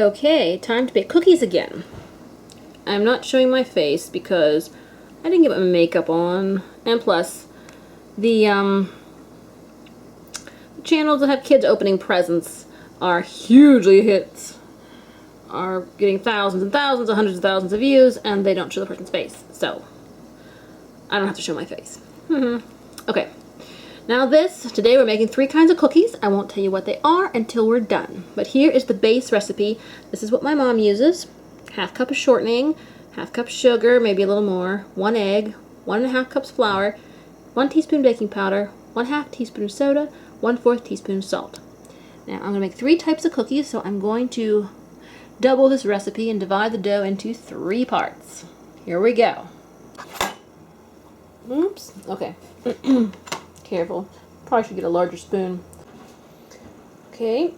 Okay, time to bake cookies again. I'm not showing my face because I didn't get my makeup on, and plus, the channels that have kids opening presents are hugely hits, are getting thousands and thousands, hundreds of thousands of views, and they don't show the person's face, so I don't have to show my face. Okay, now today we're making 3 kinds of cookies. I won't tell you what they are until we're done, but here is the base recipe. This is what my mom uses. 1/2 cup of shortening, 1/2 cup sugar, maybe a little more, 1 egg, 1 1/2 cups flour, 1 teaspoon baking powder, 1/2 teaspoon of soda, 1/4 teaspoon of salt. Now I'm going to make 3 types of cookies, so I'm going to double this recipe and divide the dough into 3 parts. Here we go. Oops, okay. Careful. Probably should get a larger spoon. Okay,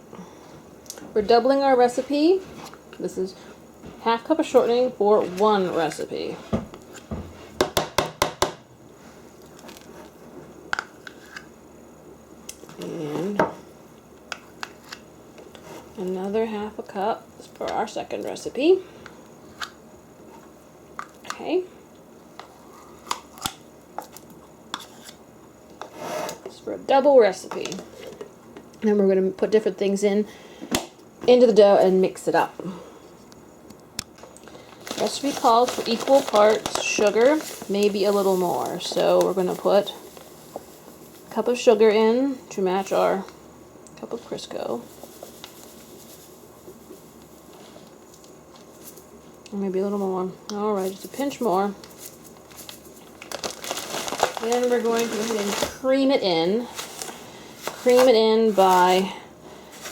we're doubling our recipe. This is 1/2 cup of shortening for 1 recipe. And another 1/2 cup for our second recipe. Okay. This is for a double recipe. Then we're going to put different things into the dough and mix it up. Recipe calls for equal parts sugar, maybe a little more. So we're going to put a cup of sugar in to match our cup of Crisco. Maybe a little more. Alright, just a pinch more. Then we're going to go ahead and cream it in. Cream it in by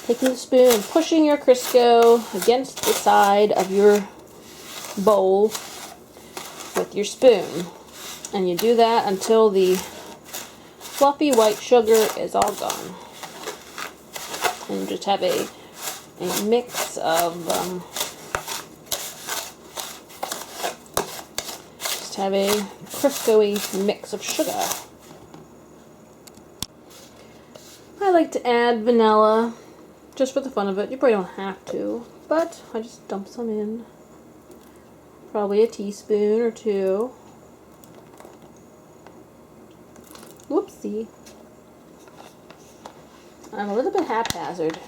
taking the spoon and pushing your Crisco against the side of your bowl with your spoon. And you do that until the fluffy white sugar is all gone. And you just have a mix of have a Crisco-y mix of sugar. I like to add vanilla just for the fun of it. You probably don't have to, but I just dump some in. Probably a teaspoon or 2. Whoopsie. I'm a little bit haphazard.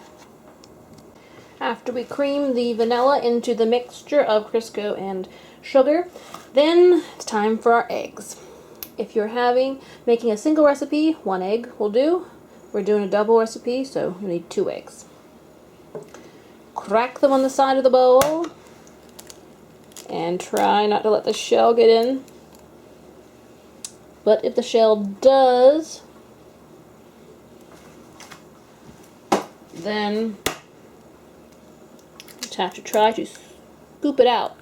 After we cream the vanilla into the mixture of Crisco and sugar, then it's time for our eggs. If you're making a single recipe, 1 egg will do. We're doing a double recipe, so you need 2 eggs. Crack them on the side of the bowl and try not to let the shell get in. But if the shell does, then you just have to try to scoop it out.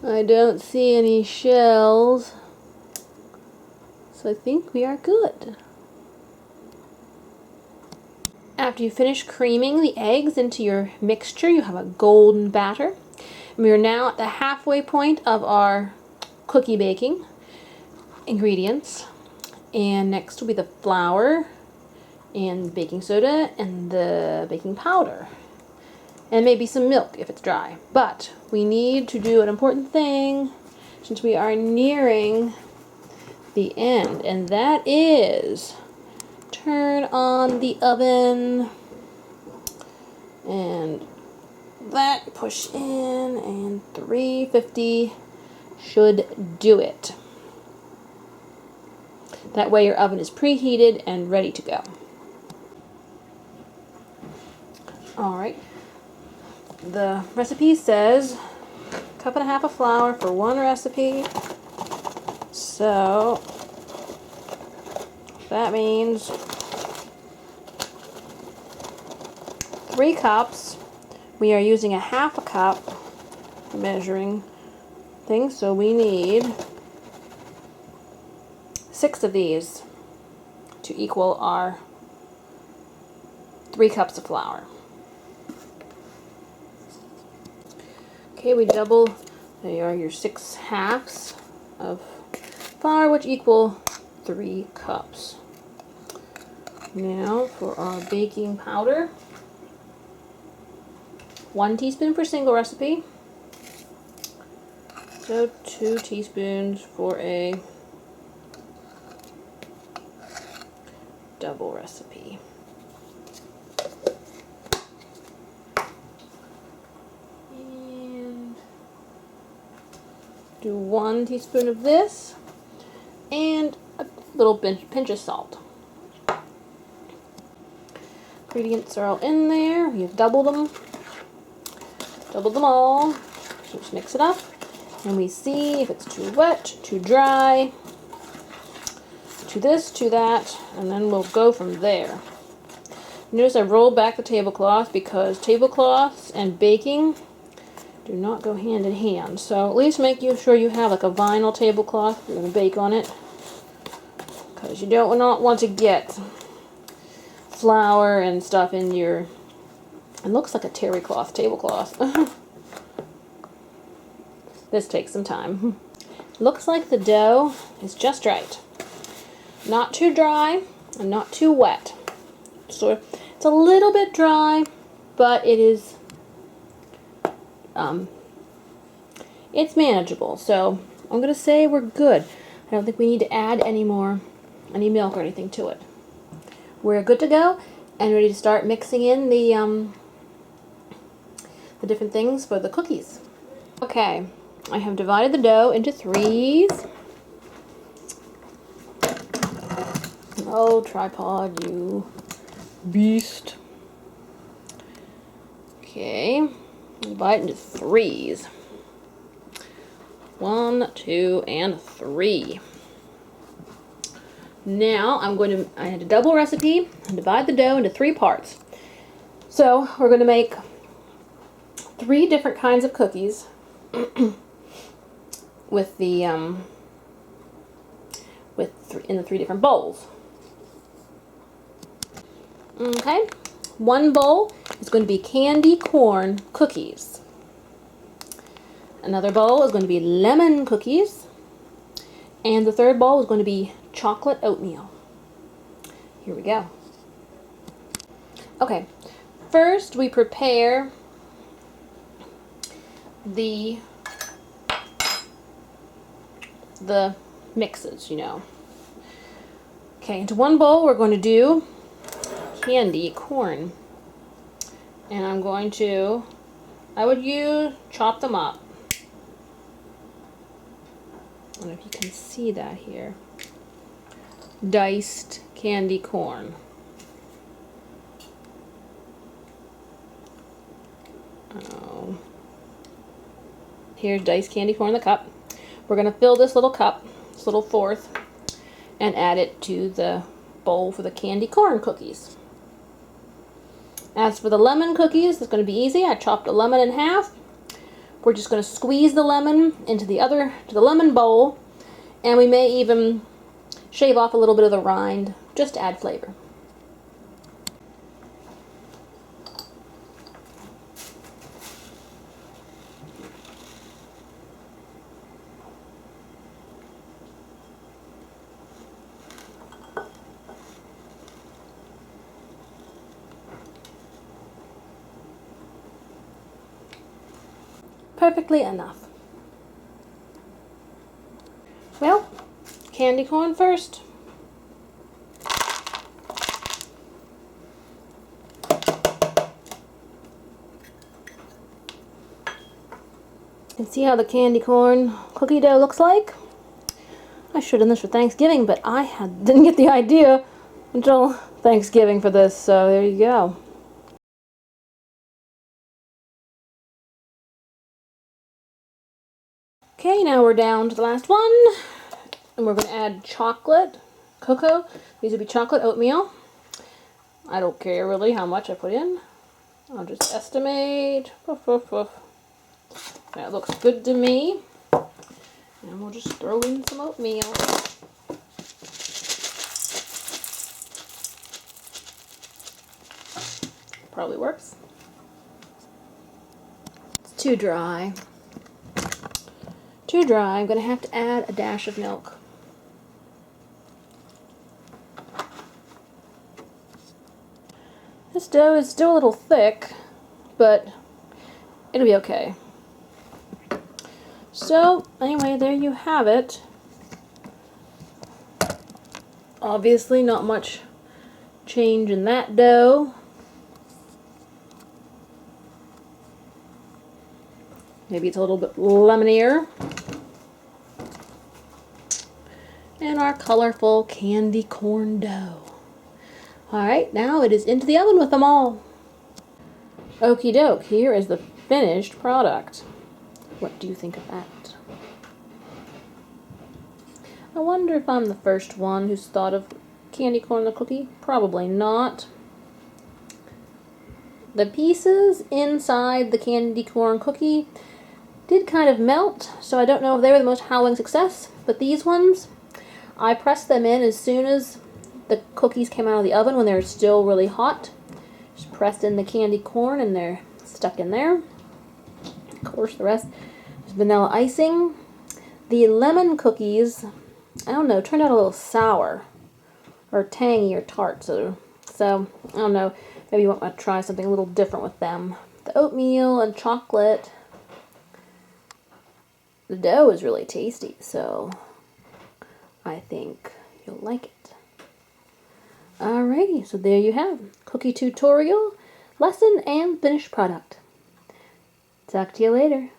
I don't see any shells, so I think we are good. After you finish creaming the eggs into your mixture, you have a golden batter. And we are now at the halfway point of our cookie baking ingredients. And next will be the flour and baking soda and the baking powder. And maybe some milk if it's dry. But we need to do an important thing since we are nearing the end, and that is turn on the oven and that push in, and 350 should do it. That way your oven is preheated and ready to go. Alright. The recipe says 1.5 cups of flour for 1 recipe, so that means 3 cups. We are using 1/2 cup measuring thing, so we need 6 of these to equal our 3 cups of flour. Okay, we double There are your 6 halves of flour, which equal 3 cups. Now for our baking powder. 1 teaspoon for single recipe. So 2 teaspoons for a double recipe. And do 1 teaspoon of this and a little pinch of salt. Ingredients are all in there. We've doubled them all. So just mix it up and we see if it's too wet, too dry, to this, to that, and then we'll go from there. Notice I rolled back the tablecloth because tablecloths and baking do not go hand in hand. So at least make sure you have like a vinyl tablecloth if you're going to bake on it, because you don't not want to get flour and stuff in your, it looks like a terry cloth tablecloth. This takes some time. Looks like the dough is just right. Not too dry and not too wet. So it's a little bit dry, but it is it's manageable. So I'm gonna say we're good. I don't think we need to add any milk or anything to it. We're good to go and ready to start mixing in the different things for the cookies. Okay, I have divided the dough into 3s. Oh, tripod, you beast. Okay, divide it into 3s. 1, 2, and 3. Now I had a double recipe and divide the dough into 3 parts. So we're going to make 3 different kinds of cookies with the in the 3 different bowls. Okay, 1 bowl is going to be candy corn cookies. Another bowl is going to be lemon cookies. And the 3rd bowl is going to be chocolate oatmeal. Here we go. Okay, first we prepare the mixes, you know. Okay, into 1 bowl we're going to do candy corn. And I would chop them up. I don't know if you can see that here. Diced candy corn. Oh. Here's diced candy corn in the cup. We're going to fill this little cup, this little 4th, and add it to the bowl for the candy corn cookies. As for the lemon cookies, it's going to be easy. I chopped a lemon in half. We're just going to squeeze the lemon into the lemon bowl, and we may even shave off a little bit of the rind just to add flavor. Perfectly enough. Well, candy corn first. And see how the candy corn cookie dough looks like? I should have done this for Thanksgiving, but didn't get the idea until Thanksgiving for this, so there you go. Okay, now we're down to the last one, and we're going to add chocolate, cocoa. These would be chocolate oatmeal. I don't care really how much I put in. I'll just estimate. Woof, woof, woof. That looks good to me. And we'll just throw in some oatmeal. Probably works. It's too dry. too dry. I'm going to have to add a dash of milk. This dough is still a little thick, but it'll be okay. So, anyway, there you have it. Obviously, not much change in that dough. Maybe it's a little bit lemonier. And our colorful candy corn dough. Alright, now it is into the oven with them all. Okie doke, here is the finished product. What do you think of that? I wonder if I'm the first one who's thought of candy corn in the cookie. Probably not. The pieces inside the candy corn cookie did kind of melt, so I don't know if they were the most howling success, but these ones, I pressed them in as soon as the cookies came out of the oven when they were still really hot. Just pressed in the candy corn and they're stuck in there. Of course, the rest is vanilla icing. The lemon cookies, I don't know, turned out a little sour or tangy or tart, so I don't know, maybe you want to try something a little different with them. The oatmeal and chocolate, the dough is really tasty, so I think you'll like it. Alrighty, so there you have cookie tutorial, lesson, and finished product. Talk to you later.